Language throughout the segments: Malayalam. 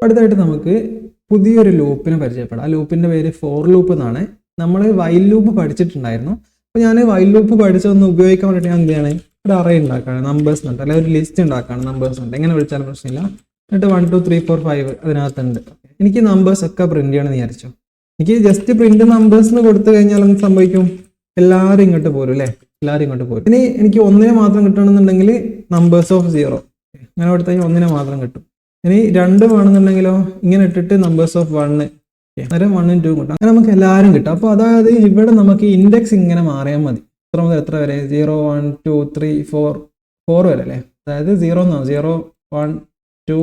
അടുത്തായിട്ട് നമുക്ക് പുതിയൊരു ലൂപ്പിനെ പരിചയപ്പെടാം. ആ ലൂപ്പിൻ്റെ പേര് ഫോർ ലൂപ്പ് എന്നാണ്. നമ്മൾ വൈൽ ലൂപ്പ് പഠിച്ചിട്ടുണ്ടായിരുന്നു. അപ്പോൾ ഞാൻ വൈൽ ലൂപ്പ് പഠിച്ചതൊന്ന് ഉപയോഗിക്കാൻ വേണ്ടിയിട്ട് ഞാൻ എന്ത് ചെയ്യണേ, ഒരു അറേ ഉണ്ടാക്കുകയാണ്, നമ്പേഴ്സ് ഉണ്ട്, അല്ലെങ്കിൽ ഒരു ലിസ്റ്റ് ഉണ്ടാക്കുകയാണ്, നമ്പേഴ്സ് ഉണ്ട്, എങ്ങനെ വിളിച്ചാലും പ്രശ്നമില്ല. എന്നിട്ട് 1 2 3 4 5 അതിനകത്തുണ്ട്. എനിക്ക് നമ്പേഴ്സ് ഒക്കെ പ്രിന്റ് ചെയ്യണമെന്ന് വിചാരിച്ചു. എനിക്ക് ജസ്റ്റ് പ്രിന്റ് നമ്പേഴ്സ് എന്ന് കൊടുത്തു കഴിഞ്ഞാൽ എന്ത് സംഭവിക്കും? എല്ലാവരും ഇങ്ങോട്ട് പോരും അല്ലേ, എല്ലാവരും ഇങ്ങോട്ട് പോരും. ഇനി എനിക്ക് ഒന്നിനെ മാത്രം കിട്ടണമെന്നുണ്ടെങ്കിൽ നമ്പേഴ്സ് ഓഫ് 0 അങ്ങനെ കൊടുത്തു കഴിഞ്ഞാൽ ഒന്നിനെ മാത്രം കിട്ടും. ഇനി 2 വേണമെന്നുണ്ടെങ്കിലോ ഇങ്ങനെ ഇട്ടിട്ട് നമ്പേഴ്സ് ഓഫ് 1 അന്നേരം 1 2 കിട്ടും. അങ്ങനെ നമുക്ക് എല്ലാവരും കിട്ടും. അപ്പോൾ അതായത് ഇവിടെ നമുക്ക് ഇൻഡെക്സ് ഇങ്ങനെ മാറിയാൽ മതി. എത്ര മുതൽ എത്ര വരെ? 0 1 2 3 4 വരെ അല്ലേ. അതായത് 0 1 2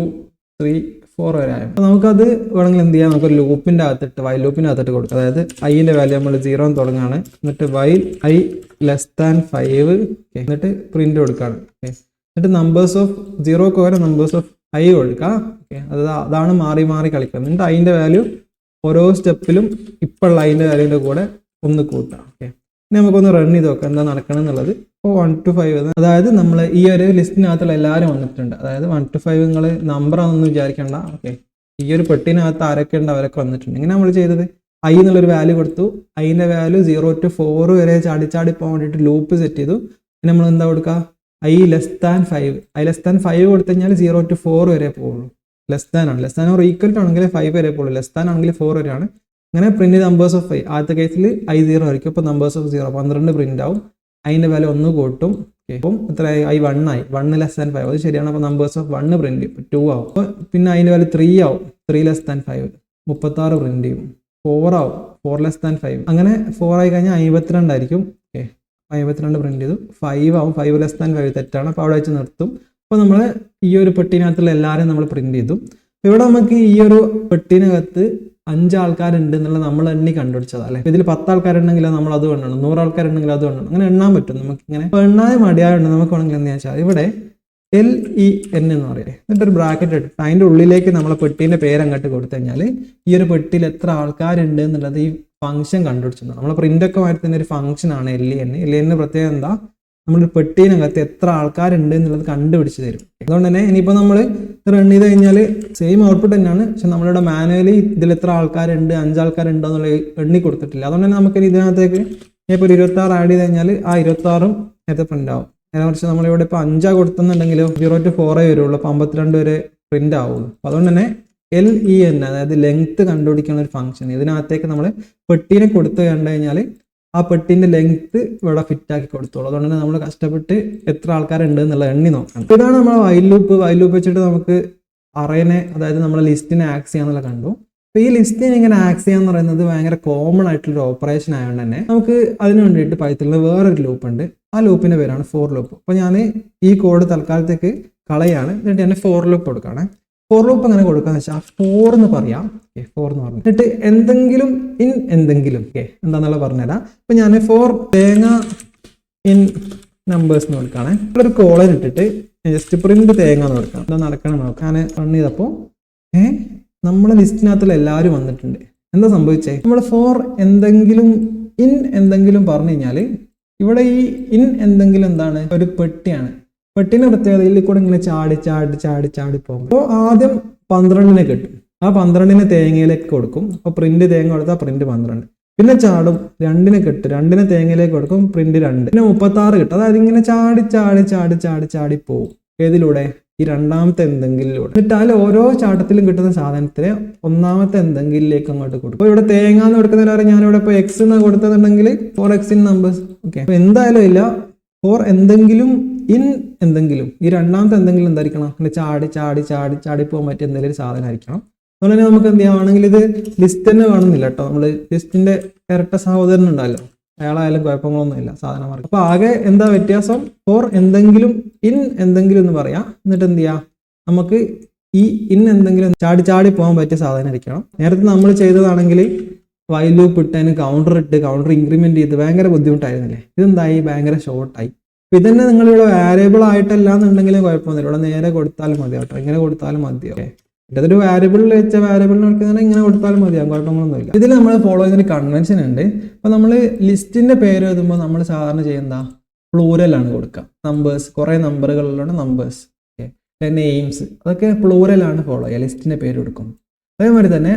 3 4 വരെ ആയി. അപ്പോൾ നമുക്കത് വേണമെങ്കിൽ എന്ത് ചെയ്യാം, നമുക്ക് ലൂപ്പിൻ്റെ അകത്തിട്ട് വൈൽ ലൂപ്പിൻ്റെ അകത്തിട്ട് കൊടുക്കുക. അതായത് ഐൻ്റെ വാല്യൂ നമ്മൾ 0 തുടങ്ങുകയാണ്. എന്നിട്ട് വൈൽ i ലെസ് ദാൻ 5 എന്നിട്ട് പ്രിന്റ് കൊടുക്കുകയാണ്. എന്നിട്ട് നമ്പേഴ്സ് ഓഫ് 0 പകരം നമ്പേഴ്സ് ഓഫ് i കൊടുക്കുക. അതാണ് മാറി മാറി കളിക്കുന്നത്. എന്നിട്ട് അതിൻ്റെ വാല്യൂ ഓരോ സ്റ്റെപ്പിലും ഇപ്പോഴുള്ള അതിൻ്റെ വാല്യൂൻ്റെ കൂടെ ഒന്ന് കൂട്ടാം. ഇനി നമുക്കൊന്ന് റൺ ചെയ്ത് നോക്കാം എന്താ നടക്കണം എന്നുള്ളത്. ഇപ്പോൾ 1 to 5 അതായത് നമ്മൾ ഈ ഒരു ലിസ്റ്റിനകത്തുള്ള എല്ലാവരും വന്നിട്ടുണ്ട്. അതായത് 1 to 5 നിങ്ങൾ നമ്പറാണെന്ന് വിചാരിക്കേണ്ട. ഈ ഒരു പെട്ടിനകത്ത് ആരൊക്കെ ഉണ്ട് അവരൊക്കെ വന്നിട്ടുണ്ട്. ഇങ്ങനെ നമ്മൾ ചെയ്തത് i എന്നുള്ളൊരു വാല്യൂ കൊടുത്തു. അതിൻ്റെ വാല്യൂ 0 to 4 വരെ ചാടി പോകാൻ വേണ്ടിയിട്ട് ലൂപ്പ് സെറ്റ് ചെയ്തു. പിന്നെ നമ്മൾ എന്താ കൊടുക്കുക, i less than 5. i less than 5 കൊടുത്തു കഴിഞ്ഞാൽ 0 to 4 വരെ പോകുള്ളൂ. ലെസ് ദാൻ ആണ്, less than or equal to ആണെങ്കിൽ 5 വരെ പോകുള്ളൂ. ലെസ് ദാൻ ആണെങ്കിൽ 4 വരെയാണ്. അങ്ങനെ പ്രിന്റ് നമ്പേഴ്സ് ഓഫ് 5. ആദ്യത്തെ കേസിൽ i0 ആയിരിക്കും. അപ്പോൾ നമ്പേഴ്സ് ഓഫ് 0 12 പ്രിന്റ് ആവും. അതിൻ്റെ വാല്യൂ 1 കൂട്ടും. അപ്പം എത്ര i 1 ആയി. 1 ലെസ് ദാൻ 5 അത് ശരിയാണ്. അപ്പോൾ നമ്പേഴ്സ് ഓഫ് 1 പ്രിന്റ് ചെയ്യും. 2 ആവും. അപ്പോൾ പിന്നെ അതിൻ്റെ വാല്യൂ 3 ആവും. 3 ലെസ് ദാൻ 5 36 പ്രിന്റ് ചെയ്യും. 4 ആവും. 4 ലെസ് ദാൻ 5 അങ്ങനെ 4 ആയി കഴിഞ്ഞാൽ 52 ആയിരിക്കും. 52 പ്രിന്റ് ചെയ്തു. 5 ആവും. 5 ലെസ് ദാൻ 5 തെറ്റാണ്. അപ്പോൾ അവിടെ വെച്ച് നിർത്തും. അപ്പോൾ നമ്മൾ ഈ ഒരു പെട്ടിനകത്തുള്ള എല്ലാവരും നമ്മൾ പ്രിന്റ് ചെയ്തു. ഇവിടെ നമുക്ക് ഈ ഒരു പെട്ടിനകത്ത് 5 ആൾക്കാരുണ്ട് എന്നുള്ളത് നമ്മൾ എണ്ണി കണ്ടുപിടിച്ചതാണ് അല്ലേ. ഇതിൽ 10 ആൾക്കാരുണ്ടെങ്കിൽ നമ്മൾ അത് എണ്ണണം, 100 ആൾക്കാരുണ്ടെങ്കിൽ അത് എണ്ണണം. അങ്ങനെ എണ്ണാൻ പറ്റും നമുക്ക്. ഇങ്ങനെ എണ്ണാതെ മടിയായുണ്ട് നമുക്ക് വേണമെങ്കിൽ എന്താ വെച്ചാൽ ഇവിടെ LEN എന്ന് പറയേ, എന്നിട്ടൊരു ബ്രാക്കറ്റ് ഇട്ടിട്ട് അതിൻ്റെ ഉള്ളിലേക്ക് നമ്മളെ പെട്ടീൻ്റെ പേര് അങ്ങോട്ട് കൊടുത്തു കഴിഞ്ഞാൽ ഈ ഒരു പെട്ടിയിൽ എത്ര ആൾക്കാരുണ്ട് എന്നുള്ളത് ഈ ഫംഗ്ഷൻ കണ്ടുപിടിച്ചു. നമ്മളെ പ്രിൻ്റൊക്കെ മാറ്റി തന്നെ ഒരു ഫംഗ്ഷനാണ് LEN. LEN പ്രത്യേകം എന്താ, നമ്മളൊരു പെട്ടീനകത്ത് എത്ര ആൾക്കാരുണ്ട് എന്നുള്ളത് കണ്ടുപിടിച്ച് തരും. അതുകൊണ്ട് തന്നെ ഇനിയിപ്പോൾ നമ്മൾ റൺ ചെയ്ത് കഴിഞ്ഞാൽ സെയിം ഔട്ട്പുട്ട് തന്നെയാണ്. പക്ഷെ നമ്മളിവിടെ മാനുവലി ഇതിൽ എത്ര ആൾക്കാരുണ്ട്, 5 ആൾക്കാരുണ്ടോ എന്നുള്ളത് എണ്ണി കൊടുത്തിട്ടില്ല. അതുകൊണ്ട് തന്നെ നമുക്ക് ഇതിനകത്തേക്ക് ഇപ്പോൾ ഒരു 26 ആഡ് ചെയ്ത് കഴിഞ്ഞാൽ ആ 26ഉം നേരത്തെ പ്രിന്റ് ആവും. നേരെ മറിച്ച് നമ്മളിവിടെ ഇപ്പോൾ 5 കൊടുത്തുന്നുണ്ടെങ്കിലോ 0 to 4 വരുള്ളൂ. അപ്പോൾ 52 വരെ പ്രിന്റ് ആവുള്ളൂ. അതുകൊണ്ട് തന്നെ LEN അതായത് ലെങ്ത് കണ്ടുപിടിക്കുന്ന ഒരു ഫംഗ്ഷൻ ഇതിനകത്തേക്ക് നമ്മൾ പെട്ടീനെ കൊടുത്തു കണ്ടു കഴിഞ്ഞാൽ ആ പെട്ടിന്റെ ലെങ്ത് ഇവിടെ ഫിറ്റ് ആക്കി കൊടുത്തോളൂ. അതുകൊണ്ട് തന്നെ നമ്മൾ കഷ്ടപ്പെട്ട് എത്ര ആൾക്കാരുണ്ട് എന്നുള്ള എണ്ണി നോക്കണം. ഇതാണ് നമ്മൾ വൈൽ ലൂപ്പ് വെച്ചിട്ട് നമുക്ക് അറേനെ അതായത് നമ്മളെ ലിസ്റ്റിനെ ആക്സ് ചെയ്യാന്നുള്ള കണ്ടു. അപ്പോൾ ഈ ലിസ്റ്റിനെ ഇങ്ങനെ ആക്സ് ചെയ്യാന്ന് പറയുന്നത് ഭയങ്കര കോമൺ ആയിട്ടുള്ളൊരു ഓപ്പറേഷൻ ആയതുകൊണ്ട് തന്നെ നമുക്ക് അതിന് വേണ്ടിയിട്ട് പൈത്തണിൽ വേറൊരു ലൂപ്പ് ഉണ്ട്. ആ ലൂപ്പിന്റെ പേരാണ് ഫോർ ലൂപ്പ്. അപ്പോൾ ഞാൻ ഈ കോഡ് തൽക്കാലത്തേക്ക് കളയാണ്. എന്നിട്ട് ഞാൻ ഫോർ ലൂപ്പ് കൊടുക്കുകയാണ്. ഫോർ ലൂപ്പ് അങ്ങനെ കൊടുക്കാന്ന് വെച്ചാൽ 4 എന്ന് പറയാം. 4 എന്ന് പറഞ്ഞു എന്നിട്ട് എന്തെങ്കിലും ഇൻ എന്തെങ്കിലും എന്താന്നുള്ള പറഞ്ഞുതരാം. അപ്പൊ ഞാൻ ഫോർ തേങ്ങ ഇൻ നമ്പേഴ്സ് എന്ന് കൊടുക്കുകയാണ്. ഒരു കോളൻ ഇട്ടിട്ട് ജസ്റ്റ് പ്രിന്റ് തേങ്ങ എന്ന് കൊടുക്കാം. എന്താ നടക്കണം നോക്കാം. ഞാൻ റൺ ചെയ്തപ്പോൾ നമ്മളെ ലിസ്റ്റിനകത്തുള്ള എല്ലാവരും വന്നിട്ടുണ്ട്. എന്താ സംഭവിച്ചേ, നമ്മൾ ഫോർ എന്തെങ്കിലും ഇൻ എന്തെങ്കിലും പറഞ്ഞു കഴിഞ്ഞാൽ ഇവിടെ ഈ ഇൻ എന്തെങ്കിലും എന്താണ്, ഒരു പെട്ടിയാണ്. പെട്ടിന്റെ പ്രത്യേകത ഇതിൽ കൂടെ ഇങ്ങനെ ചാടി പോകും. അപ്പോൾ ആദ്യം 12നെ കിട്ടും. ആ 12നെ തേങ്ങയിലേക്ക് കൊടുക്കും. അപ്പോൾ പ്രിന്റ് തേങ്ങ കൊടുത്താൽ പ്രിന്റ് 12. പിന്നെ ചാടും 2നെ കിട്ടും. 2നെ തേങ്ങയിലേക്ക് കൊടുക്കും, പ്രിന്റ് 2. പിന്നെ 36 കിട്ടും. അതായത് ഇങ്ങനെ ചാടി പോകും. ഏതിലൂടെ, ഈ രണ്ടാമത്തെ എന്തെങ്കിലൂടെ. എന്നിട്ട് അതിൽ ഓരോ ചാട്ടത്തിലും കിട്ടുന്ന സാധനത്തിന് ഒന്നാമത്തെ എന്തെങ്കിലേക്ക് അങ്ങോട്ട് കൊടുക്കും. അപ്പോൾ ഇവിടെ തേങ്ങ എന്ന് കൊടുക്കുന്നതിന് ഞാനിവിടെ ഇപ്പോൾ X എന്ന് കൊടുക്കുന്നുണ്ടെങ്കിൽ 4x ഇൻ നമ്പേഴ്സ്. അപ്പോൾ എന്തായാലും ഇല്ല, ഫോർ എന്തെങ്കിലും ഇൻ എന്തെങ്കിലും ഈ രണ്ടാമത്തെ എന്തെങ്കിലും എന്തായിരിക്കണം, അങ്ങനെ ചാടി പോകാൻ പറ്റിയ എന്തെങ്കിലും ഒരു സാധനം ആയിരിക്കണം. അതുകൊണ്ട് തന്നെ നമുക്ക് എന്ത് ചെയ്യാണെങ്കിൽ ഇത് ലിസ്റ്റ് തന്നെ വേണമെന്നില്ല കേട്ടോ. നമ്മൾ ലിസ്റ്റിന്റെ ഇരട്ട സഹോദരൻ ഉണ്ടല്ലോ, അയാളായാലും കുഴപ്പങ്ങളൊന്നും ഇല്ല സാധനം മാറി. അപ്പൊ ആകെ എന്താ വ്യത്യാസം, ഫോർ എന്തെങ്കിലും ഇൻ എന്തെങ്കിലും എന്ന് പറയാം. എന്നിട്ട് എന്ത് ചെയ്യാം, നമുക്ക് ഈ ഇൻ എന്തെങ്കിലും ചാടി പോകാൻ പറ്റിയ സാധനം ആയിരിക്കണം. നേരത്തെ നമ്മൾ ചെയ്തതാണെങ്കിൽ വൈൽ ലൂപ്പ് ഇട്ടതിന് കൗണ്ടർ ഇൻക്രിമെന്റ് ചെയ്ത് ഭയങ്കര ബുദ്ധിമുട്ടായിരുന്നില്ലേ. ഇതെന്തായി, ഭയങ്കര ഷോർട്ടായി. അപ്പൊ ഇതന്നെ നിങ്ങളിവിടെ വാരിയബിൾ ആയിട്ടല്ല എന്നുണ്ടെങ്കിലും കുഴപ്പമൊന്നുമില്ല, ഇവിടെ നേരെ കൊടുത്താലും മതി കേട്ടോ. ഇങ്ങനെ കൊടുത്താലും മതിയോ. ഇതൊരു വാരിയബിളിൽ വെച്ച വാരിയബിളിന് കൊടുക്കുന്നതിന് ഇങ്ങനെ കൊടുത്താലും മതിയാകും, കുഴപ്പങ്ങളൊന്നുമില്ല. ഇതിൽ നമ്മൾ ഫോളോ ചെയ്യുന്ന ഒരു കൺവെൻഷൻ ഉണ്ട്. അപ്പൊ നമ്മൾ ലിസ്റ്റിന്റെ പേര് എഴുതുമ്പോൾ നമ്മൾ സാധാരണ ചെയ്യുന്ന പ്ലൂരലാണ് കൊടുക്കുക. നമ്പേഴ്സ്, കുറെ നമ്പറുകളിലുള്ള നമ്പേഴ്സ്. നെയിംസ്, അതൊക്കെ പ്ലൂറലാണ് ഫോളോ ചെയ്യുക, ലിസ്റ്റിൻ്റെ പേര് കൊടുക്കും. അതേമാതിരി തന്നെ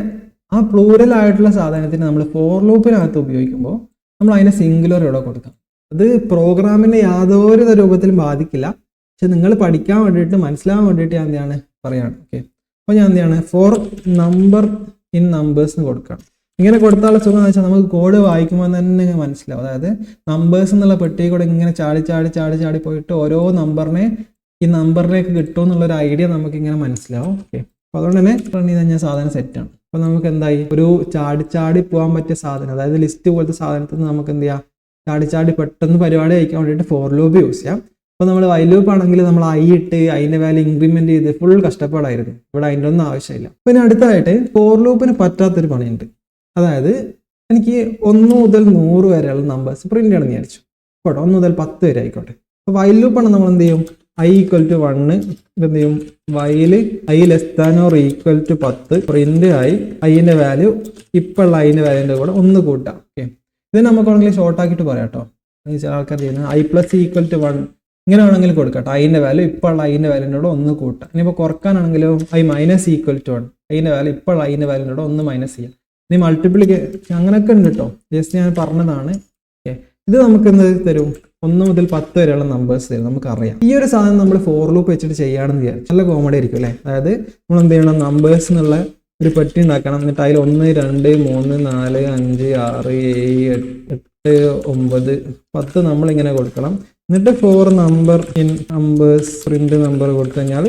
ആ പ്ലൂറൽ ആയിട്ടുള്ള സാധനത്തിന് നമ്മൾ ഫോർ ലൂപ്പിനകത്ത് ഉപയോഗിക്കുമ്പോൾ നമ്മൾ അതിനെ സിംഗുലർ ഇവിടെ കൊടുക്കാം. അത് പ്രോഗ്രാമിനെ യാതൊരു രൂപത്തിലും ബാധിക്കില്ല. പക്ഷെ നിങ്ങൾ പഠിക്കാൻ വേണ്ടിയിട്ട് മനസ്സിലാവാൻ വേണ്ടിയിട്ട് ഞാൻ എന്താണ് പറയാണ്. ഓക്കെ, അപ്പോൾ ഞാൻ എന്താണ് ഫോർ നമ്പർ ഇൻ നമ്പേഴ്സ് എന്ന് കൊടുക്കണം. ഇങ്ങനെ കൊടുത്താലുള്ള സുഖം എന്ന് വെച്ചാൽ നമുക്ക് കോഡ് വായിക്കുമ്പോൾ തന്നെ മനസ്സിലാവും. അതായത് നമ്പേഴ്സ് എന്നുള്ള പെട്ടി കൂടെ ഇങ്ങനെ ചാടി പോയിട്ട് ഓരോ നമ്പറിനെ ഈ നമ്പറിലേക്ക് കിട്ടും എന്നുള്ളൊരു ഐഡിയ നമുക്ക് ഇങ്ങനെ മനസ്സിലാവും. ഓക്കെ, അപ്പോൾ അതുകൊണ്ട് തന്നെ റൺ ചെയ്ത് കഴിഞ്ഞാൽ സാധനം സെറ്റാണ്. അപ്പോൾ നമുക്ക് എന്തായി, ഒരു ചാടി പോകാൻ പറ്റിയ സാധനം, അതായത് ലിസ്റ്റ് പോലത്തെ സാധനത്തിൽ നിന്ന് നമുക്ക് എന്ത് ചെയ്യാം, ചാടി പെട്ടെന്ന് പരിപാടി അയക്കാൻ വേണ്ടിയിട്ട് ഫോർ ലൂപ്പ് യൂസ് ചെയ്യാം. അപ്പോൾ നമ്മൾ വൈൽ ലൂപ്പ് ആണെങ്കിൽ നമ്മൾ ഐ ഇട്ട് അതിൻ്റെ വാല്യൂ ഇൻക്രിമെന്റ് ചെയ്ത് ഫുൾ കഷ്ടപ്പാടായിരുന്നു. ഇവിടെ അതിൻ്റെ ഒന്നും ആവശ്യമില്ല. പിന്നെ അടുത്തതായിട്ട് ഫോർ ലൂപ്പിന് പറ്റാത്തൊരു പണിയുണ്ട്. അതായത് എനിക്ക് 1 മുതൽ 100 വരെയുള്ള നമ്പേഴ്സ് പ്രിന്റ് ചെയ്യണം എന്ന് വിചാരിച്ചു. കേട്ടോ, 1 മുതൽ 10 വരെ ആയിക്കോട്ടെ. അപ്പോൾ വൈൽ ലൂപ്പാണ് നമ്മൾ എന്ത് ചെയ്യും, i = 1 എന്ത് ചെയ്യും, വൈൽ i <= 10 പ്രിന്റ് ആയി ഐൻ്റെ വാല്യൂ ഇപ്പോൾ ഉള്ള ഐൻ്റെ വാല്യൂൻ്റെ കൂടെ 1 കൂട്ടാം. ഓക്കെ, ഇത് നമുക്ക് വേണമെങ്കിൽ ഷോർട്ട് ആക്കിയിട്ട് പറയാം കേട്ടോ. ചില ആൾക്കാർ ചെയ്യുന്നത് i + 1 ഇങ്ങനെ വേണമെങ്കിൽ കൊടുക്കട്ടെ. ഐൻ്റെ വാല്യൂ ഇപ്പോൾ ഉള്ള ഐൻ്റെ വാല്യൂൻ്റെ കൂടെ 1 കൂട്ടാം. ഇനിയിപ്പോൾ കുറക്കാനാണെങ്കിലോ i - = 1 ഐൻ്റെ വാല്യൂ ഇപ്പോൾ ഉള്ള ഐൻ്റെ വാല്യൂൻ്റെ കൂടെ 1 മൈനസ് ചെയ്യാം. ഇനി മൾട്ടിപ്ലിക്കേഷൻ അങ്ങനെയൊക്കെ ഉണ്ട് കേട്ടോ, ജസ്റ്റ് ഞാൻ പറഞ്ഞതാണ്. ഓക്കെ, ഇത് നമുക്ക് എന്ത് തരും, 1 മുതൽ 10 വരെയുള്ള നമ്പേഴ്സ് തരും. നമുക്കറിയാം ഈ ഒരു സാധനം നമ്മൾ ഫോർ ലൂപ്പ് വെച്ചിട്ട് ചെയ്യുകയാണെന്ന് വിചാരിച്ചു, നല്ല കോമഡി ആയിരിക്കും അല്ലേ. അതായത് നമ്മൾ എന്ത് ചെയ്യണം, നമ്പേഴ്സ് എന്നുള്ള ഒരു പെട്ടി ഉണ്ടാക്കണം. എന്നിട്ട് അതിൽ 1 2 3 4 5 6 7 8 9 10 നമ്മളിങ്ങനെ കൊടുക്കണം. എന്നിട്ട് for number in numbers print number കൊടുത്തു കഴിഞ്ഞാൽ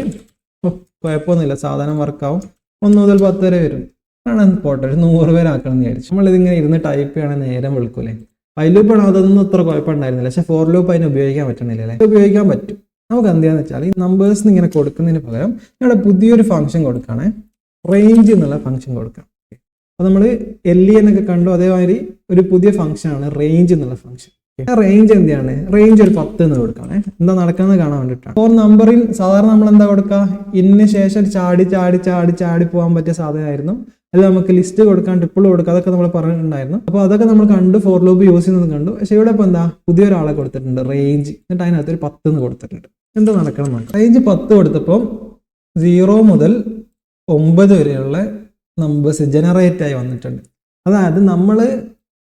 കുഴപ്പമൊന്നുമില്ല, സാധനം വർക്കാവും. 1 മുതൽ 10 വരെ വരും. പോട്ടെ, 100 പേര് ആക്കണം എന്ന് വിചാരിച്ചു. നമ്മളിതിങ്ങനെ ഇരുന്ന് ടൈപ്പ് ചെയ്യണമെങ്കിൽ നേരം വിളിക്കൂലേ. വൈൽ ലൂപ്പ് ആണോ, അതൊന്നും അത്ര കുഴപ്പമുണ്ടായിരുന്നില്ല. പക്ഷെ ഫോർ ലൂപ്പ് അതിന് ഉപയോഗിക്കാൻ പറ്റണില്ല അല്ലേ. ഉപയോഗിക്കാൻ പറ്റും. നമുക്ക് എന്താണെന്ന് വെച്ചാൽ ഈ നമ്പേഴ്സ് ഇങ്ങനെ കൊടുക്കുന്നതിന് പകരം ഞങ്ങളുടെ പുതിയൊരു ഫംഗ്ഷൻ കൊടുക്കുകയാണെ, റേഞ്ച് എന്നുള്ള ഫംഗ്ഷൻ കൊടുക്കാം. അപ്പോൾ നമ്മൾ LE എന്നൊക്കെ കണ്ടു, അതേമാതിരി ഒരു പുതിയ ഫംഗ്ഷനാണ് റേഞ്ച് എന്നുള്ള ഫംഗ്ഷൻ. റേഞ്ച് എന്താണ്, റേഞ്ച് ഒരു 10 എന്ന് കൊടുക്കുകയാണെ. എന്താ നടക്കുന്നത് കാണാൻ വേണ്ടിയിട്ടാണ്. ഫോർ നമ്പറിൽ സാധാരണ നമ്മൾ എന്താ കൊടുക്കുക, ഇന്ന് ശേഷം ചാടി പോകാൻ പറ്റിയ സാധനമായിരുന്നു. അത് നമുക്ക് ലിസ്റ്റ് കൊടുക്കാൻ, ട്രിപ്പിൾ കൊടുക്കുക, അതൊക്കെ നമ്മൾ പറഞ്ഞിട്ടുണ്ടായിരുന്നു. അപ്പോൾ അതൊക്കെ നമ്മൾ കണ്ടു, ഫോർ ലൂപ്പ് യൂസ് ചെയ്യുന്നത് കണ്ടു. പക്ഷെ ഇവിടെ ഇപ്പോൾ എന്താ പുതിയൊരാളെ കൊടുത്തിട്ടുണ്ട്, റേഞ്ച്. എന്നിട്ട് അതിനകത്ത് ഒരു 10 എന്ന് കൊടുത്തിട്ടുണ്ട്. എന്താ നടക്കണം നോക്കാം. റേഞ്ച് 10 കൊടുത്തപ്പോൾ 0 മുതൽ 9 വരെയുള്ള നമ്പേഴ്സ് ജനറേറ്റ് ആയി വന്നിട്ടുണ്ട്. അതായത് നമ്മൾ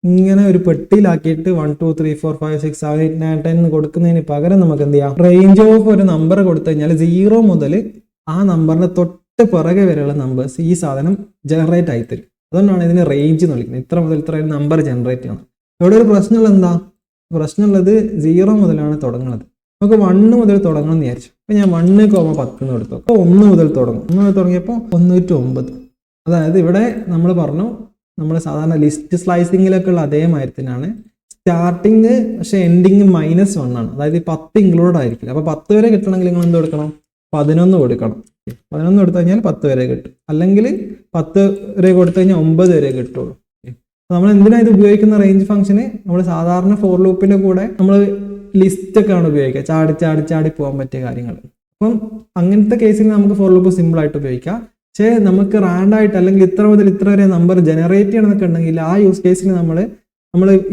ഇങ്ങനെ ഒരു പെട്ടിയിലാക്കിയിട്ട് 1 2 3 4 5 6 7 8 9 10 എന്ന് കൊടുക്കുന്നതിന് പകരം നമുക്ക് എന്ത് ചെയ്യാം, റേഞ്ച് ഓഫ് ഒരു നമ്പർ കൊടുത്തു കഴിഞ്ഞാൽ 0 മുതൽ ആ നമ്പറിന്റെ തൊട്ട് പിറകെ വരെയുള്ള നമ്പേഴ്സ് ഈ സാധനം ജനറേറ്റ് ആയി തരും. അതുകൊണ്ടാണ് ഇതിന് റേഞ്ച് എന്ന് വിളിക്കുന്നത്. ഇത്ര മുതൽ ഇത്ര നമ്പർ ജനറേറ്റ് ചെയ്യണം. ഇവിടെ ഒരു പ്രശ്നമുള്ള എന്താ, പ്രശ്നമുള്ളത് 0 മുതലാണ് തുടങ്ങുന്നത്. നമുക്ക് 1 മുതൽ തുടങ്ങണം എന്ന് വിചാരിച്ചു. അപ്പോൾ ഞാൻ 1,10 എന്ന് കൊടുത്തു. അപ്പോൾ 1 മുതൽ തുടങ്ങും. 1 മുതൽ തുടങ്ങിയപ്പോൾ 109. അതായത് ഇവിടെ നമ്മൾ പറഞ്ഞു, നമ്മൾ സാധാരണ ലിസ്റ്റ് സ്ലൈസിങ്ങിലൊക്കെ ഉള്ള അതേമാതിരി തന്നെയാണ്. സ്റ്റാർട്ടിങ് പക്ഷെ എൻഡിങ് -1 ആണ്. അതായത് 10 ഇൻക്ലൂഡ് ആയിരിക്കില്ല. അപ്പോൾ 10 വരെ കിട്ടണമെങ്കിൽ നിങ്ങൾ എന്ത് കൊടുക്കണം, 11 കൊടുക്കണം. 11 കൊടുത്തു കഴിഞ്ഞാൽ 10 വരെ കിട്ടും. അല്ലെങ്കിൽ 10 വരെ കൊടുത്തു കഴിഞ്ഞാൽ 9 വരെ കിട്ടുള്ളൂ. നമ്മൾ എന്തിനാണ് ഇത് ഉപയോഗിക്കുന്ന റേഞ്ച് ഫംഗ്ഷന്, നമ്മൾ സാധാരണ ഫോർ ലൂപ്പിന്റെ കൂടെ നമ്മൾ ലിസ്റ്റ് ഒക്കെയാണ് ഉപയോഗിക്കുക, ചാടി പോകാൻ പറ്റിയ കാര്യങ്ങൾ. അപ്പം അങ്ങനത്തെ കേസിൽ നമുക്ക് ഫോർ ലൂപ്പ് സിമ്പിൾ ആയിട്ട് ഉപയോഗിക്കാം. പക്ഷേ നമുക്ക് റാൻഡായിട്ട് അല്ലെങ്കിൽ ഇത്ര മുതൽ ഇത്ര വരെ നമ്പർ ജനറേറ്റ് ചെയ്യണമെന്നൊക്കെ ഉണ്ടെങ്കിൽ ആ യൂസ് കേസിൽ നമ്മൾ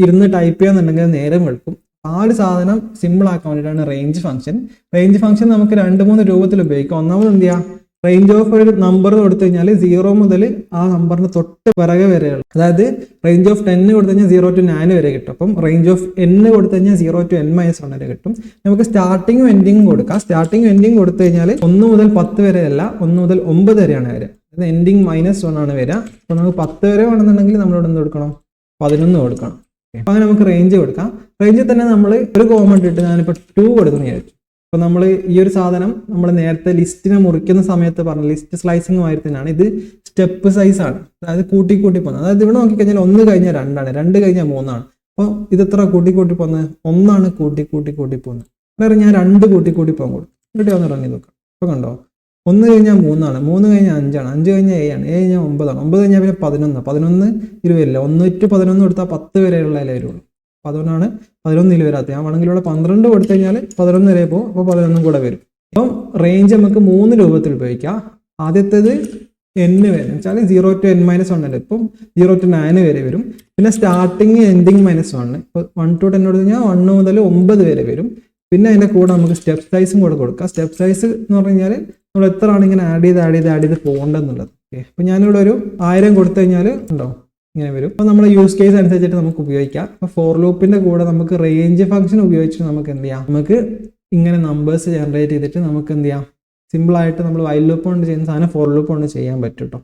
ഇരുന്ന് ടൈപ്പ് ചെയ്യാന്നുണ്ടെങ്കിൽ നേരം വെളുക്കും. ആ ഒരു സാധനം സിമ്പിൾ ആക്കാൻ വേണ്ടിയിട്ടാണ് റേഞ്ച് ഫംഗ്ഷൻ. റേഞ്ച് ഫംഗ്ഷൻ നമുക്ക് 2-3 രൂപത്തിൽ ഉപയോഗിക്കാം. ഒന്നാമത് എന്ത് ചെയ്യാം, റേഞ്ച് ഓഫ് ഒരു നമ്പർ കൊടുത്തു കഴിഞ്ഞാൽ 0 മുതൽ ആ നമ്പറിന് തൊട്ട് പിറകെ വരെയുള്ള, അതായത് റേഞ്ച് ഓഫ് 10 കൊടുത്തു കഴിഞ്ഞാൽ 0 to 9 വരെ കിട്ടും. അപ്പം റേഞ്ച് ഓഫ് n കൊടുത്തു കഴിഞ്ഞാൽ 0 to n-1 വരെ കിട്ടും. നമുക്ക് സ്റ്റാർട്ടിങ്ങും എൻഡിങ്ങും കൊടുക്കാം. സ്റ്റാർട്ടിങ്ങും എൻഡിങ് കൊടുത്തു കഴിഞ്ഞാൽ 1 മുതൽ 10 വരെ അല്ല, 1 മുതൽ 9 വരെയാണ് വരിക. അത് എൻഡിങ് -1 ആണ് വരിക. അപ്പോൾ നമുക്ക് 10 വരെ വേണമെന്നുണ്ടെങ്കിൽ നമ്മളിവിടെ എന്ത് കൊടുക്കണം, 11 കൊടുക്കണം. അപ്പൊ അങ്ങനെ നമുക്ക് റേഞ്ച് കൊടുക്കാം. റേഞ്ചിൽ തന്നെ നമ്മൾ ഒരു കോമൺ ഇട്ട് ഞാനിപ്പോൾ 2 കൊടുക്കുന്നു വിചാരിച്ചു. അപ്പൊ നമ്മൾ ഈ ഒരു സാധനം നമ്മൾ നേരത്തെ ലിസ്റ്റിനെ മുറിക്കുന്ന സമയത്ത് പറഞ്ഞ ലിസ്റ്റ് സ്ലൈസിംഗ് ആയിരുന്നാണ്. ഇത് സ്റ്റെപ്പ് സൈസ് ആണ്, അതായത് കൂട്ടി പോകുന്നത്. അതായത് ഇവിടെ നോക്കിക്കഴിഞ്ഞാൽ 1 കഴിഞ്ഞാൽ 2 ആണ്, 2 കഴിഞ്ഞാൽ 3 ആണ്. അപ്പോൾ ഇത് എത്ര കൂട്ടി പോകുന്നത്, 1 ആണ് കൂട്ടി പോകുന്നത്. വേറെ ഞാൻ 2 കൂട്ടി പോകാൻ കൊടുക്കും. എന്നിട്ട് ഒന്ന് ഇറങ്ങി നോക്കാം. അപ്പൊ കണ്ടോ, 1 കഴിഞ്ഞാൽ 3 ആണ്, 3 കഴിഞ്ഞാൽ 5 ആണ്, 5 കഴിഞ്ഞാൽ 7 ആണ്, 7 കഴിഞ്ഞാൽ 9 ആണ്, 9 കഴിഞ്ഞാൽ പിന്നെ 11, 11 ഇരുവരില്ല. 1 to 11 കൊടുത്താൽ 10 വരെയുള്ള വരുള്ളൂ. അപ്പോൾ അതുകൊണ്ടാണ് 11 വരാത്തത്. ഞാൻ വേണമെങ്കിൽ ഇവിടെ 12 കൊടുത്തു കഴിഞ്ഞാൽ 11 വരെ പോകും. അപ്പോൾ 11 കൂടെ വരും. അപ്പം റേഞ്ച് നമുക്ക് 3 രൂപത്തിൽ ഉപയോഗിക്കാം. ആദ്യത്തേത് n വരെ വെച്ചാൽ 0 to n-1 ഉണ്ട്. ഇപ്പം 0 to 9 വരെ വരും. പിന്നെ സ്റ്റാർട്ടിങ് എൻഡിങ് -1. ഇപ്പോൾ 1 to 10 കൊടുത്തു കഴിഞ്ഞാൽ 1 മുതൽ 9 വരെ വരും. പിന്നെ അതിൻ്റെ കൂടെ നമുക്ക് സ്റ്റെപ്പ് സൈസും കൂടെ കൊടുക്കാം. സ്റ്റെപ്പ് സൈസ് എന്ന് പറഞ്ഞു കഴിഞ്ഞാൽ നമ്മൾ എത്രയാണ് ഇങ്ങനെ ആഡ് ചെയ്ത് പോകേണ്ടതെന്നുള്ളത്. ഓക്കെ, അപ്പോൾ ഞാനിവിടെ ഒരു 1000 കൊടുത്തു കഴിഞ്ഞാൽ ഉണ്ടോ ഇങ്ങനെ വരും. അപ്പോൾ നമ്മുടെ യൂസ് കേസ് അനുസരിച്ചിട്ട് നമുക്ക് ഉപയോഗിക്കാം. അപ്പോൾ ഫോർ ലൂപ്പിൻ്റെ കൂടെ നമുക്ക് റേഞ്ച് ഫംഗ്ഷൻ ഉപയോഗിച്ചിട്ട് നമുക്ക് എന്ത് ചെയ്യാം, നമുക്ക് ഇങ്ങനെ നമ്പേഴ്സ് ജനറേറ്റ് ചെയ്തിട്ട് നമുക്ക് എന്ത് ചെയ്യാം, സിമ്പിളായിട്ട് നമ്മൾ വൈൽ ലൂപ്പ് കൊണ്ട് ചെയ്യുന്ന സാധനം ഫോർ ലൂപ്പ് കൊണ്ട് ചെയ്യാൻ പറ്റും കേട്ടോ.